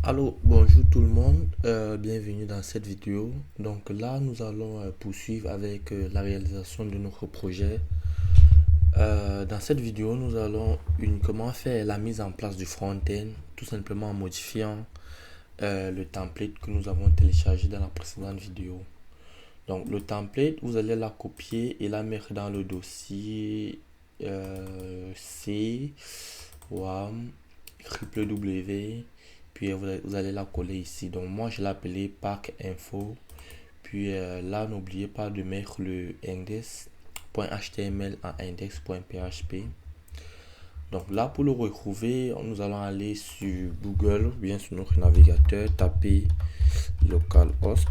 Allô, bonjour tout le monde, bienvenue dans cette vidéo. Donc là, nous allons poursuivre avec la réalisation de notre projet. Dans cette vidéo, nous allons uniquement faire la mise en place du front-end, tout simplement en modifiant le template que nous avons téléchargé dans la précédente vidéo. Donc le template, vous allez la copier et la mettre dans le dossier C, WAM, www. Puis vous allez la coller ici. Donc moi je l'ai appelé pack info. Puis là n'oubliez pas de mettre le index.html en index.php. Donc là pour le retrouver, nous allons aller sur Google, bien sur notre navigateur, taper localhost.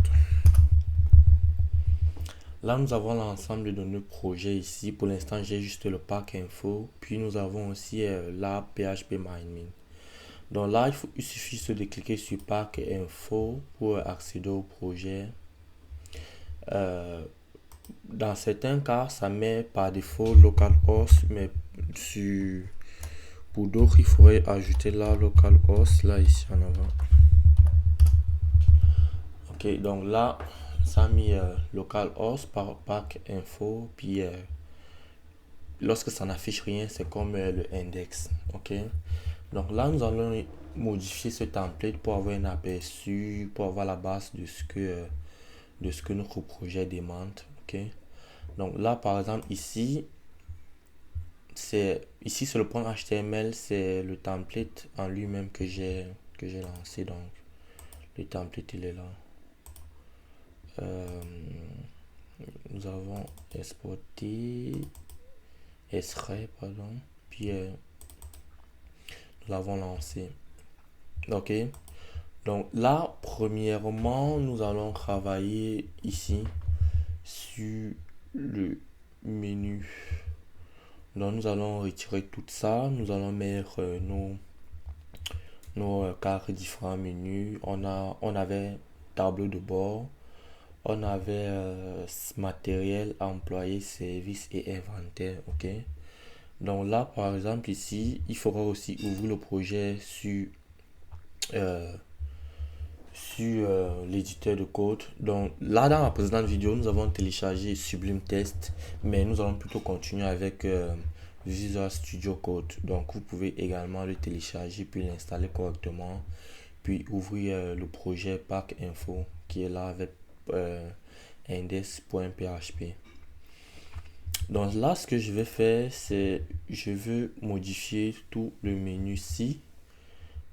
Là nous avons l'ensemble de nos projets ici. Pour l'instant j'ai juste le pack info. Puis nous avons aussi la PHP mining. Donc là, il suffit de cliquer sur Pack Info pour accéder au projet. Dans certains cas, ça met par défaut localhost, mais pour d'autres, il faudrait ajouter la localhost, là, ici en avant. Ok, donc là, ça a mis localhost par Pack Info, puis lorsque ça n'affiche rien, c'est comme le index. Ok. Donc là, nous allons modifier ce template pour avoir un aperçu, pour avoir la base de ce que notre projet demande. Ok. Donc là, par exemple, ici, c'est le point HTML, c'est le template en lui-même que j'ai lancé. Donc le template, il est là. Nous avons exporté, extrait, pardon, puis nous l'avons lancé. Ok. Donc là, premièrement, nous allons travailler ici sur le menu. Donc nous allons retirer tout ça. Nous allons mettre nos quatre différents menus. On avait tableau de bord. On avait matériel, employé, service et inventaire. Ok. Donc là, par exemple, ici, il faudra aussi ouvrir le projet euh, sur l'éditeur de code. Donc là, dans la précédente vidéo, nous avons téléchargé Sublime Text, mais nous allons plutôt continuer avec Visual Studio Code. Donc vous pouvez également le télécharger puis l'installer correctement, puis ouvrir le projet Pack Info qui est là avec index.php. Donc là, ce que je vais faire, c'est je veux modifier tout le menu ci.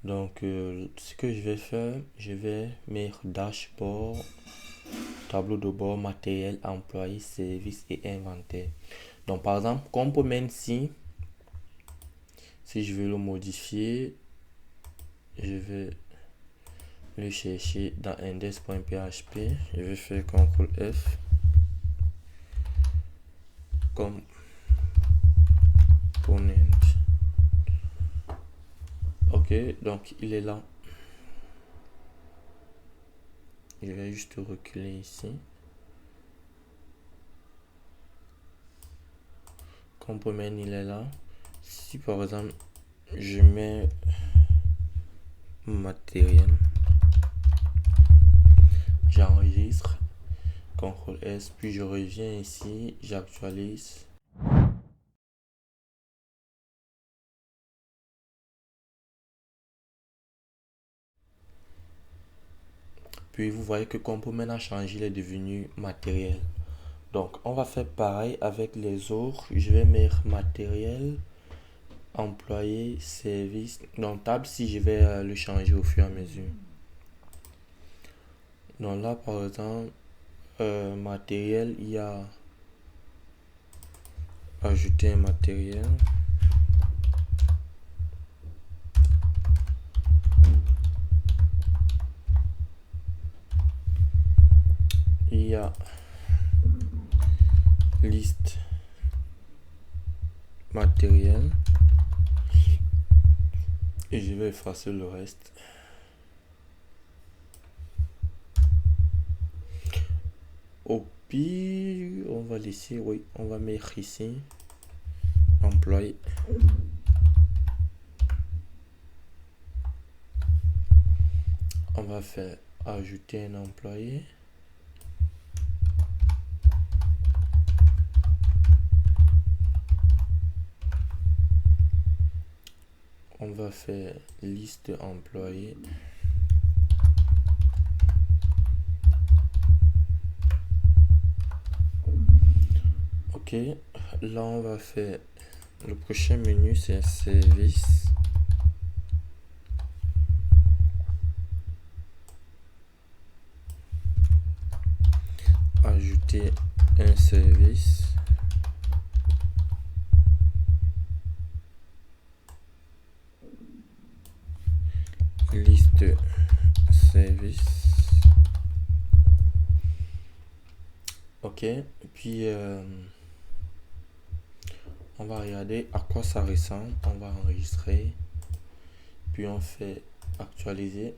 Donc, ce que je vais faire, je vais mettre dashboard, tableau de bord, matériel, employé, service et inventaire. Donc, par exemple, component si je veux le modifier, je vais le chercher dans index.php. Je vais faire CTRL F. Component. Ok, donc il est là. Je vais juste reculer ici. Component, il est là. Si par exemple, je mets matériel, j'enregistre, CTRL S, puis je reviens ici, j'actualise. Puis vous voyez que component a changé, il est devenu matériel. Donc on va faire pareil avec les autres. Je vais mettre matériel, employé, service. Donc table si je vais le changer au fur et à mesure. Donc là par exemple, matériel, il y a ajouter un matériel. Il y a liste matériel. Et je vais effacer le reste. Au pire, on va laisser, oui, on va mettre ici employé. on va faire ajouter un employé. On va faire liste employés. Ok, là on va faire le prochain menu, c'est service. Ajouter un service. Liste service. Ok, puis on va regarder à quoi ça ressemble. On va enregistrer, puis on fait actualiser.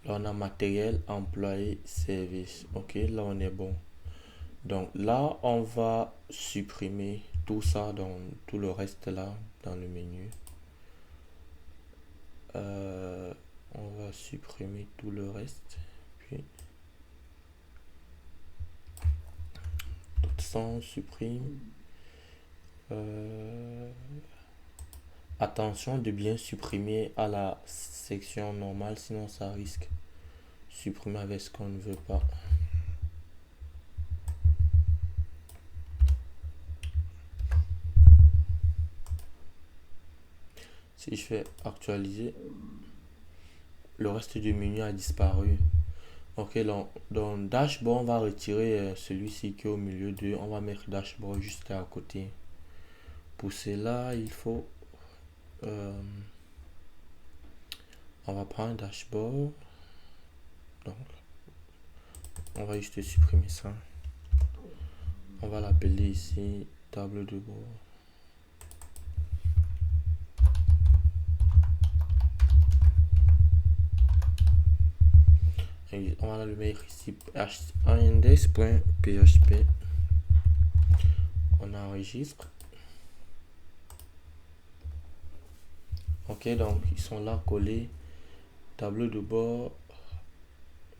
Là on a matériel, employé, service. Ok, là on est bon. Donc là on va supprimer tout ça, dans tout le reste là dans le menu. On va supprimer tout le reste, puis tout ça on supprime. Attention de bien supprimer à la section normale, sinon ça risque de supprimer avec ce qu'on ne veut pas. Si je fais actualiser, le reste du menu a disparu. Ok, dans dashboard, on va retirer celui-ci qui est au milieu de. On va mettre dashboard juste à côté. Pour cela, il faut. On va prendre dashboard. Donc, on va juste supprimer ça. On va l'appeler ici tableau de bord. Et on va le mettre ici index.php. On enregistre. Ok, donc ils sont là collés. Tableau de bord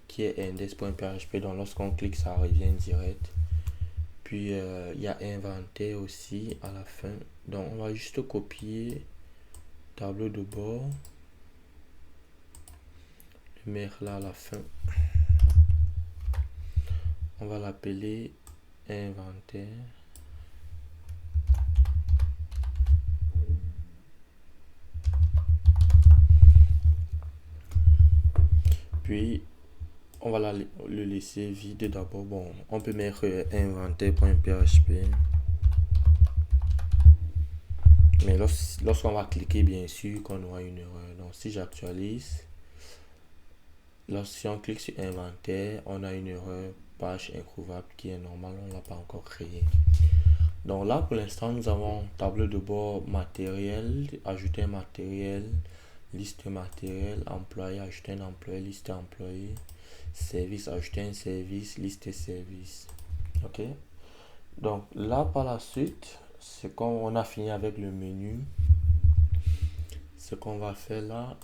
qui est index.php. Donc lorsqu'on clique, ça revient direct. Puis il y a inventaire aussi à la fin. Donc on va juste copier tableau de bord, le mettre là à la fin. On va l'appeler inventaire. Puis on va le laisser vide d'abord. Bon, on peut mettre inventaire.php. Mais lorsqu'on va cliquer, bien sûr qu'on aura une erreur. Donc si j'actualise, si on clique sur inventaire, on a une erreur page introuvable qui est normale, on ne l'a pas encore créé. Donc là pour l'instant nous avons tableau de bord matériel, ajouter un matériel, liste matériel, employé, ajouter un employé, liste employé, service, ajouter un service, liste service. Ok, donc là par la suite, c'est quand on a fini avec le menu, ce qu'on va faire là,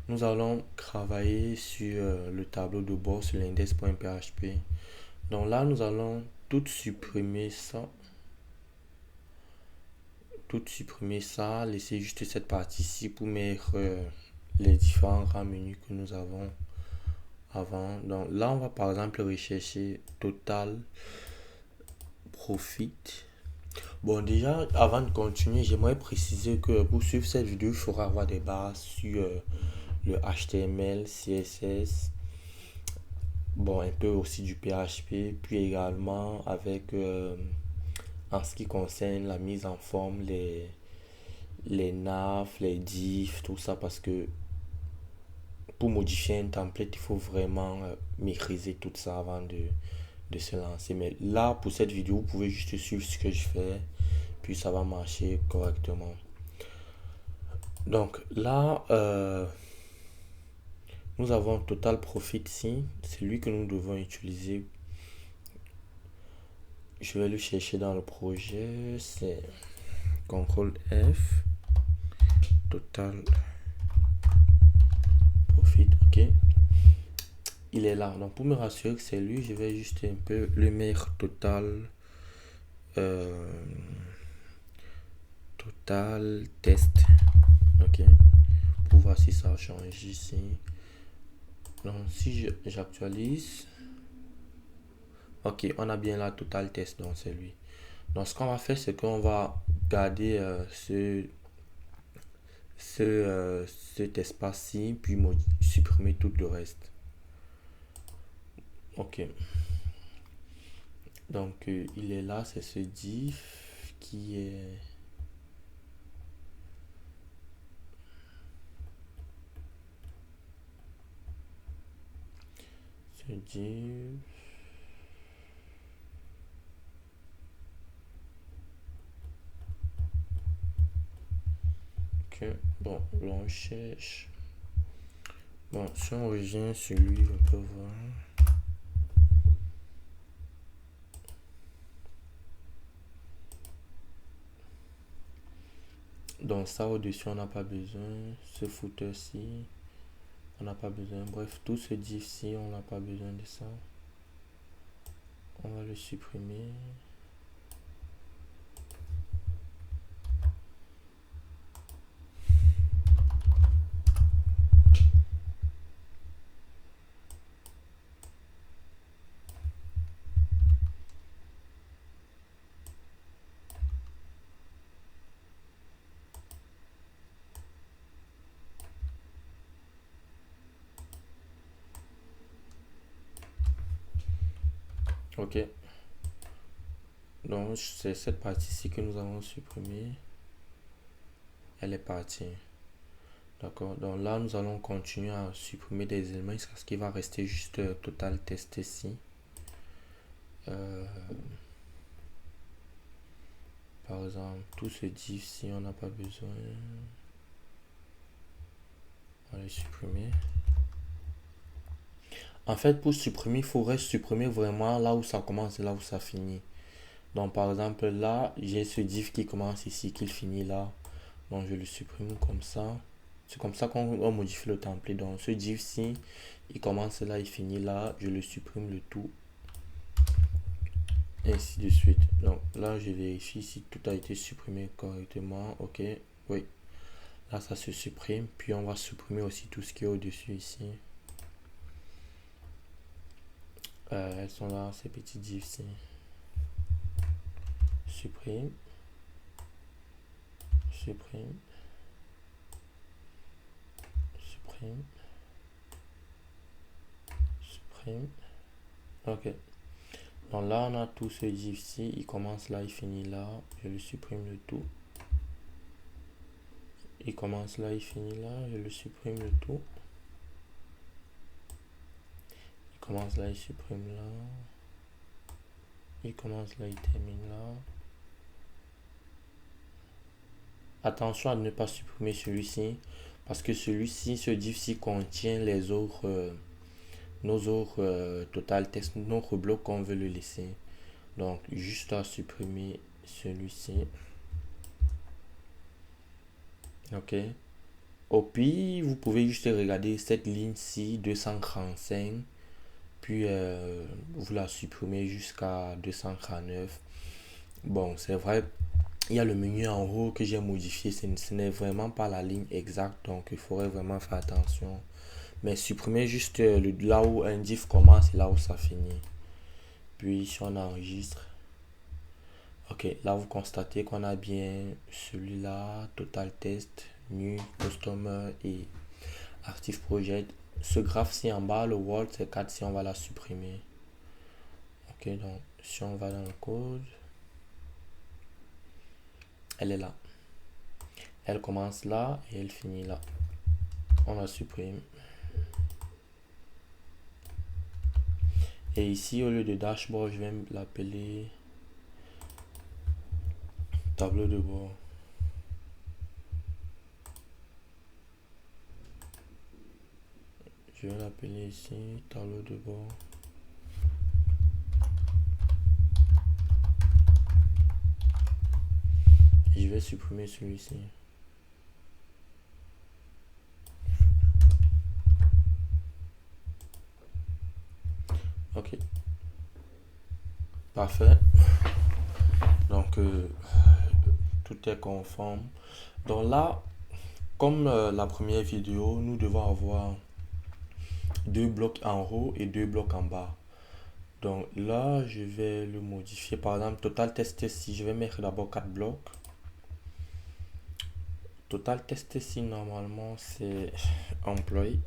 nous allons travailler sur le tableau de bord sur l'index.php. Donc là nous allons tout supprimer ça, laisser juste cette partie-ci pour mettre les différents grands menus que nous avons avant. Donc là on va par exemple rechercher total profit. Bon, déjà avant de continuer, j'aimerais préciser que pour suivre cette vidéo, il faudra avoir des bases sur le HTML, CSS, bon, un peu aussi du PHP, puis également avec en ce qui concerne la mise en forme, les navs, les diffs, tout ça, parce que pour modifier un template, il faut vraiment maîtriser tout ça avant de se lancer. Mais là, pour cette vidéo, vous pouvez juste suivre ce que je fais, puis ça va marcher correctement. Donc là, nous avons total profit ici, c'est lui que nous devons utiliser. Je vais le chercher dans le projet, c'est CTRL F. total profit. Ok, il est là. Donc pour me rassurer que c'est lui, je vais juste un peu le mettre total total test. Ok, pour voir si ça change ici. Donc si j'actualise, ok, on a bien là total test, donc c'est lui. Donc ce qu'on va faire, c'est qu'on va garder cet espace-ci, puis supprimer tout le reste. Ok, donc il est là, c'est ce div qui est ce div. Ok, bon, là on cherche. Bon, si on revient sur lui, on peut voir. Donc ça au-dessus, on n'a pas besoin. Ce footer-ci, on n'a pas besoin. Bref, tout ce div-ci, on n'a pas besoin de ça. On va le supprimer. Ok. Donc c'est cette partie-ci que nous avons supprimée. Elle est partie. D'accord. Donc là, nous allons continuer à supprimer des éléments jusqu'à ce qu'il va rester juste total test ici. Par exemple, tout ce div-ci, on n'a pas besoin. On va le supprimer. En fait, pour supprimer, il faudrait supprimer vraiment là où ça commence et là où ça finit. Donc, par exemple, là, j'ai ce div qui commence ici, qui finit là. Donc, je le supprime comme ça. C'est comme ça qu'on modifie le template. Donc, ce div-ci, il commence là, il finit là. Je le supprime le tout. Et ainsi de suite. Donc, là, je vérifie si tout a été supprimé correctement. Ok, oui. Là, ça se supprime. Puis, on va supprimer aussi tout ce qui est au-dessus ici. Elles sont là, ces petits divs-ci. Supprime. Supprime. Supprime. Supprime. Ok. Donc là, on a tout ce div-ci. Il commence là, il finit là. Je le supprime le tout. Il commence là, il finit là. Je le supprime le tout. Il commence là, il supprime là. Il commence là, il termine là. Attention à ne pas supprimer celui-ci. Parce que celui-ci, ce div-ci contient les autres, nos autres total test, notre bloc qu'on veut le laisser. Donc, juste à supprimer celui-ci. Ok. Au pire, vous pouvez juste regarder cette ligne-ci, 235. Puis, vous la supprimez jusqu'à 239. Bon, c'est vrai, il y a le menu en haut que j'ai modifié. Ce n'est vraiment pas la ligne exacte. Donc, il faudrait vraiment faire attention. Mais supprimez juste là où un div commence et là où ça finit. Puis, si on enregistre. Ok, là vous constatez qu'on a bien celui-là, Total Test, New, Customer et Active Project. Ce graphe-ci en bas, le World, c'est 4 si on va la supprimer. Ok, donc si on va dans le code, elle est là. Elle commence là et elle finit là. On la supprime. Et ici, au lieu de dashboard, je vais l'appeler tableau de bord. Je vais l'appeler ici tableau de bord. Et je vais supprimer celui-ci. Parfait. Donc, tout est conforme. Donc là, comme la première vidéo, nous devons avoir deux blocs en haut et deux blocs en bas. Donc là, je vais le modifier. Par exemple, total test ici, je vais mettre d'abord 4 blocs. Total test ici, normalement, c'est employé.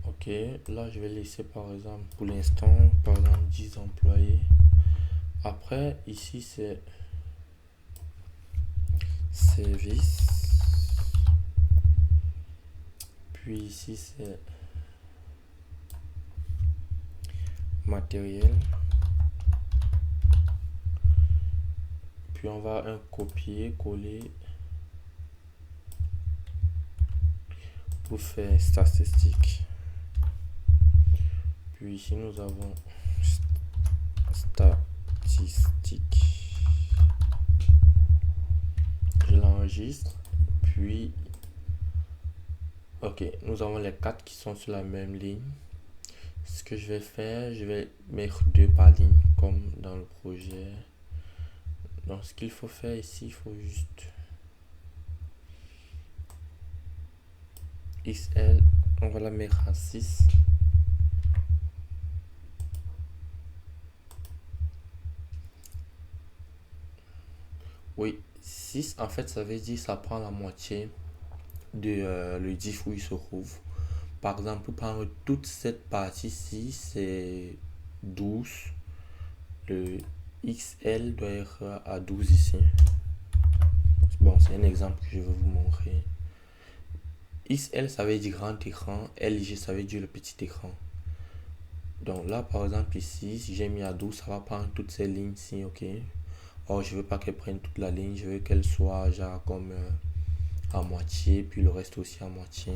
Ok, là je vais laisser par exemple pour l'instant, par exemple 10 employés. Après, ici c'est service. Puis ici c'est matériel. Puis on va un copier-coller pour faire statistique. Puis ici nous avons statistique. Je l'enregistre. Puis, ok, nous avons les 4 qui sont sur la même ligne. Ce que je vais faire, je vais mettre 2 par ligne comme dans le projet. Donc ce qu'il faut faire ici, il faut juste XL, on va la mettre à 6. Oui, 6 en fait ça veut dire ça prend la moitié de le diff où il se trouve. Par exemple, pour prendre toute cette partie-ci, c'est 12. Le XL doit être à 12 ici. Bon, c'est un exemple que je vais vous montrer. XL, ça veut dire grand écran. LG, ça veut dire le petit écran. Donc là, par exemple, ici, si j'ai mis à 12, ça va prendre toutes ces lignes-ci, ok. Or, je veux pas qu'elle prenne toute la ligne. Je veux qu'elle soit genre comme à moitié, puis le reste aussi à moitié.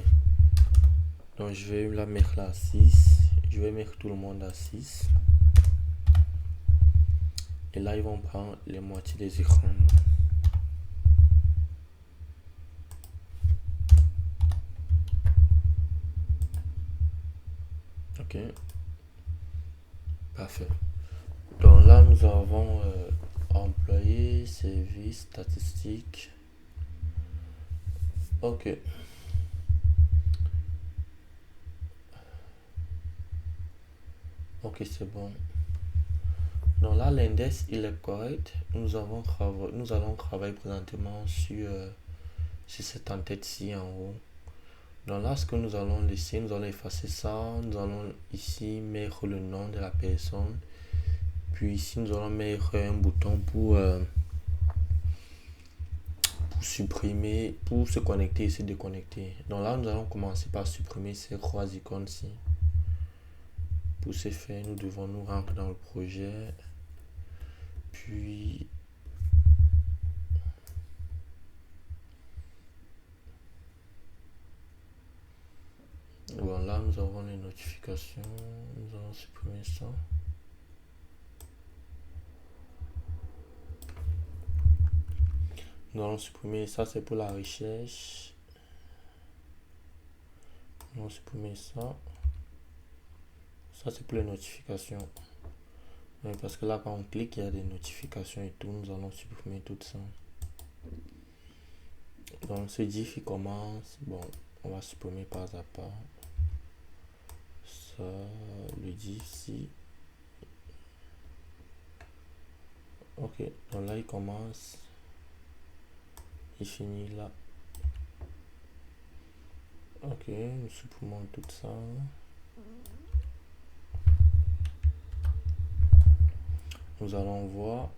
Donc, je vais la mettre là à 6. Je vais mettre tout le monde à 6. Et là, ils vont prendre les moitiés des écrans. Ok. Parfait. Donc là, nous avons employé, service, statistique. Ok. Ok, c'est bon. Donc là, l'index, il est correct. Nous allons travailler présentement sur cette en-tête-ci en haut. Donc là, ce que nous allons laisser, nous allons effacer ça. Nous allons ici mettre le nom de la personne. Puis ici, nous allons mettre un bouton pour supprimer, pour se connecter et se déconnecter. Donc là, nous allons commencer par supprimer ces 3 icônes-ci. Pour ce faire, nous devons nous rendre dans le projet. Puis bon, là nous avons les notifications. Nous allons supprimer ça. Nous allons supprimer ça, c'est pour la recherche. Nous allons supprimer ça. Ça, c'est pour les notifications. Oui, parce que là, quand on clique, il y a des notifications et tout. Nous allons supprimer tout ça. Donc, ce diff, il commence. Bon, on va supprimer pas à pas. Ça, le diff, si. Ok, donc là, il commence. Il finit là. Ok, nous supprimons tout ça. Nous allons voir.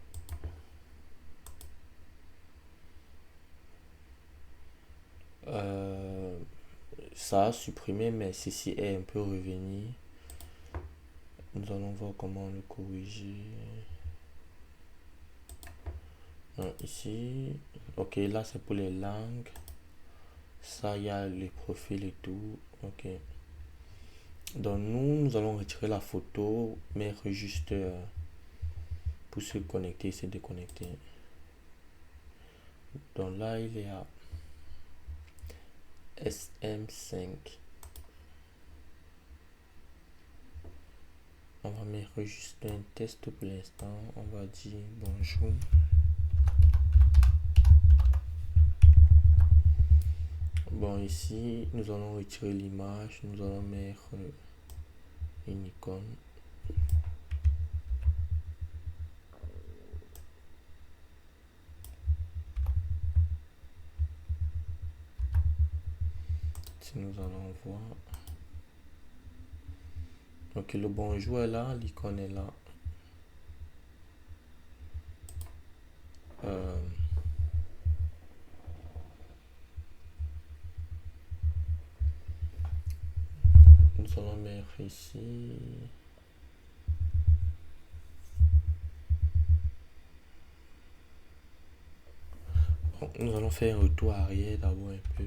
Ça a supprimé, mais ceci est un peu revenu. Nous allons voir comment le corriger. Non, ici. Ok, là c'est pour les langues. Ça, il y a les profils et tout. Ok. Donc nous allons retirer la photo, mettre juste pour se connecter et se déconnecter. Donc là, il est à SM5. On va mettre juste un test pour l'instant. On va dire bonjour. Bon, ici, nous allons retirer l'image. Nous allons mettre une icône. Si nous allons voir. Ok, le bonjour est là, l'icône est là. Nous allons mettre ici. Bon, nous allons faire un retour arrière d'abord un peu.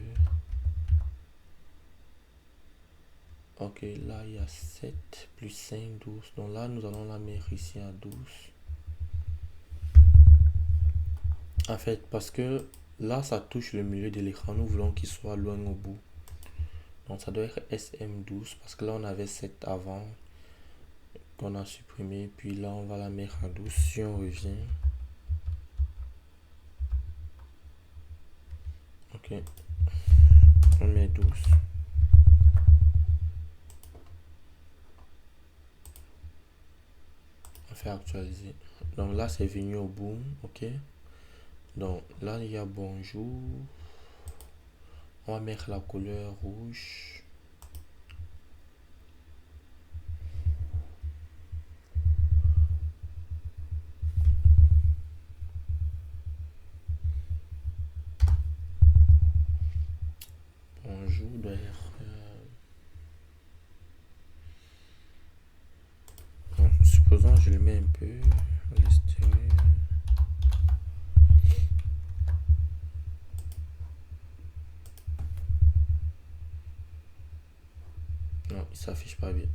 Ok, là il y a 7 plus 5, 12. Donc là, nous allons la mettre ici à 12. En fait, parce que là, ça touche le milieu de l'écran. Nous voulons qu'il soit loin au bout. Donc ça doit être SM12 parce que là, on avait 7 avant qu'on a supprimé. Puis là, on va la mettre à 12. Si on revient. Ok. On met 12. On fait actualiser. Donc là, c'est venu au bout. Ok. Donc là, il y a bonjour. On va mettre la couleur rouge. Bonjour doit être... Bon, supposons je le mets un peu à l'extérieur. Non, il s'affiche pas bien.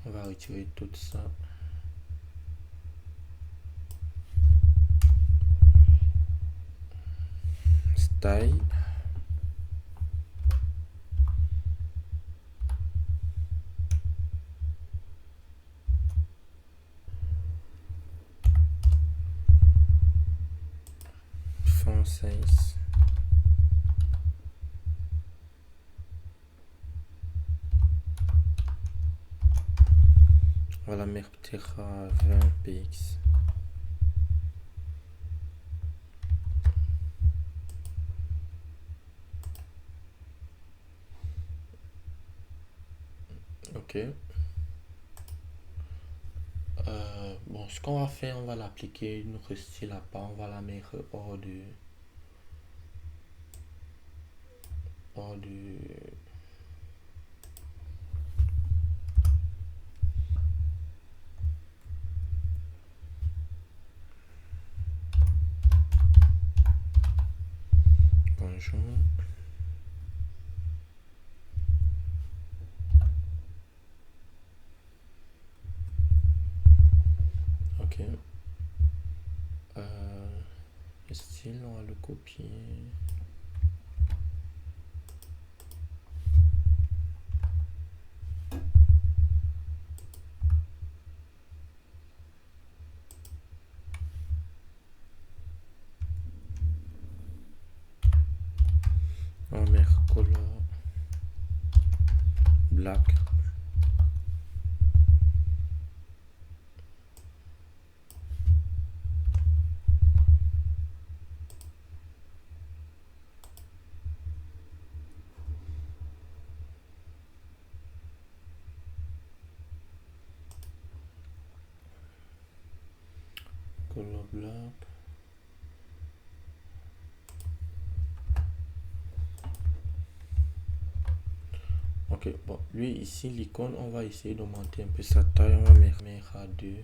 On va retirer tout ça. Style. Font size. On va la mettre peut-être à 20 px. Ok. Bon, ce qu'on va faire, on va l'appliquer notre style à part. On va la mettre hors de... Hors de... Bonjour. Ok. Le style, on va le copier. On va mettre color black. Color black. Ok, bon, lui ici, l'icône, on va essayer d'augmenter un peu sa taille. On va mettre à 2.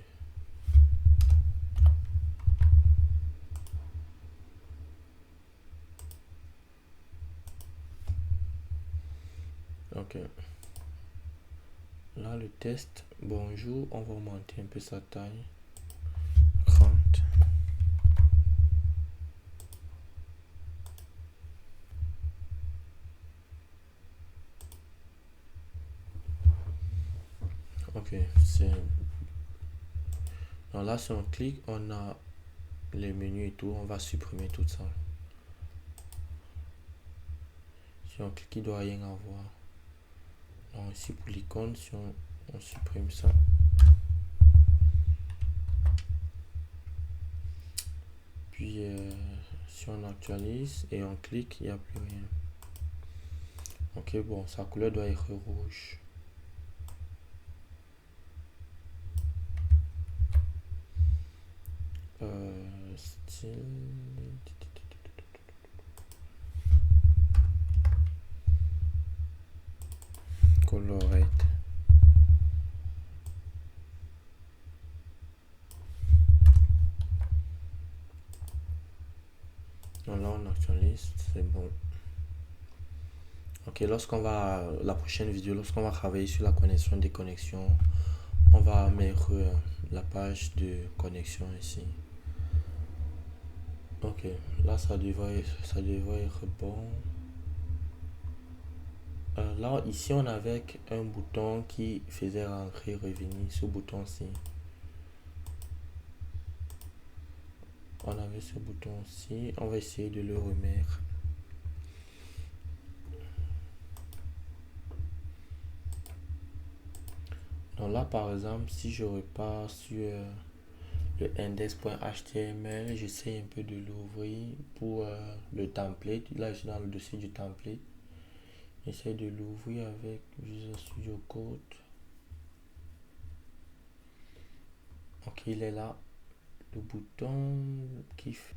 Ok. Là, le test, bonjour, on va augmenter un peu sa taille. 30. Ok, c'est... Donc là, si on clique, on a les menus et tout, on va supprimer tout ça. Si on clique, il ne doit rien avoir. Donc ici, pour l'icône, si on supprime ça. Puis, si on actualise et on clique, il n'y a plus rien. Ok, bon, sa couleur doit être rouge. Style... Colorate. Donc là, on actualise, c'est bon. Ok, la prochaine vidéo, lorsqu'on va travailler sur la connexion des connexions, on va mettre la page de connexion ici. Ok, là ça devrait être bon. Là, ici, on avait un bouton qui faisait rentrer, revenir, ce bouton-ci. On avait ce bouton-ci, on va essayer de le remettre. Donc là, par exemple, si je repars sur le index.html, j'essaie un peu de l'ouvrir pour le template. Là, je suis dans le dossier du template. J'essaie de l'ouvrir avec Visual Studio Code. Ok, il est là. Le bouton qui fait...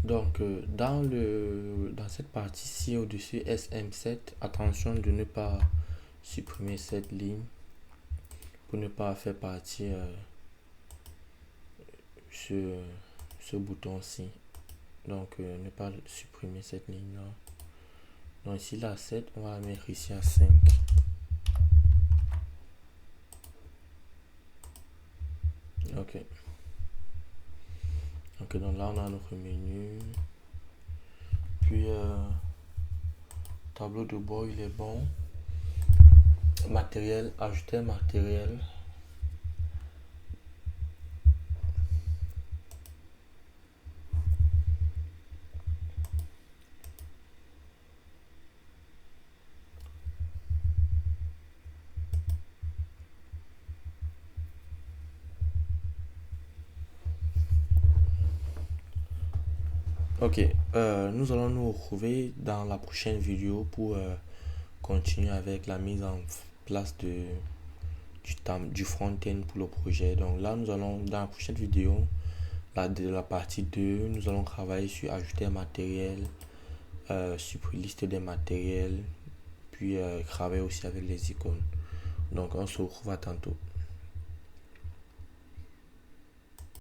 Donc, dans cette partie-ci au-dessus SM7, attention de ne pas supprimer cette ligne pour ne pas faire partir ce bouton-ci. Donc, ne pas supprimer cette ligne-là. Donc, ici, la 7, on va la mettre ici à 5. Ok. Donc, là, on a notre menu. Puis, tableau de bord, il est bon. Matériel, ajouter matériel. Ok, nous allons nous retrouver dans la prochaine vidéo pour continuer avec la mise en place du front-end pour le projet. Donc là, nous allons, dans la prochaine vidéo, de la partie 2 nous allons travailler sur ajouter un matériel, supprimer liste des matériels, puis travailler aussi avec les icônes. Donc on se retrouve à tantôt.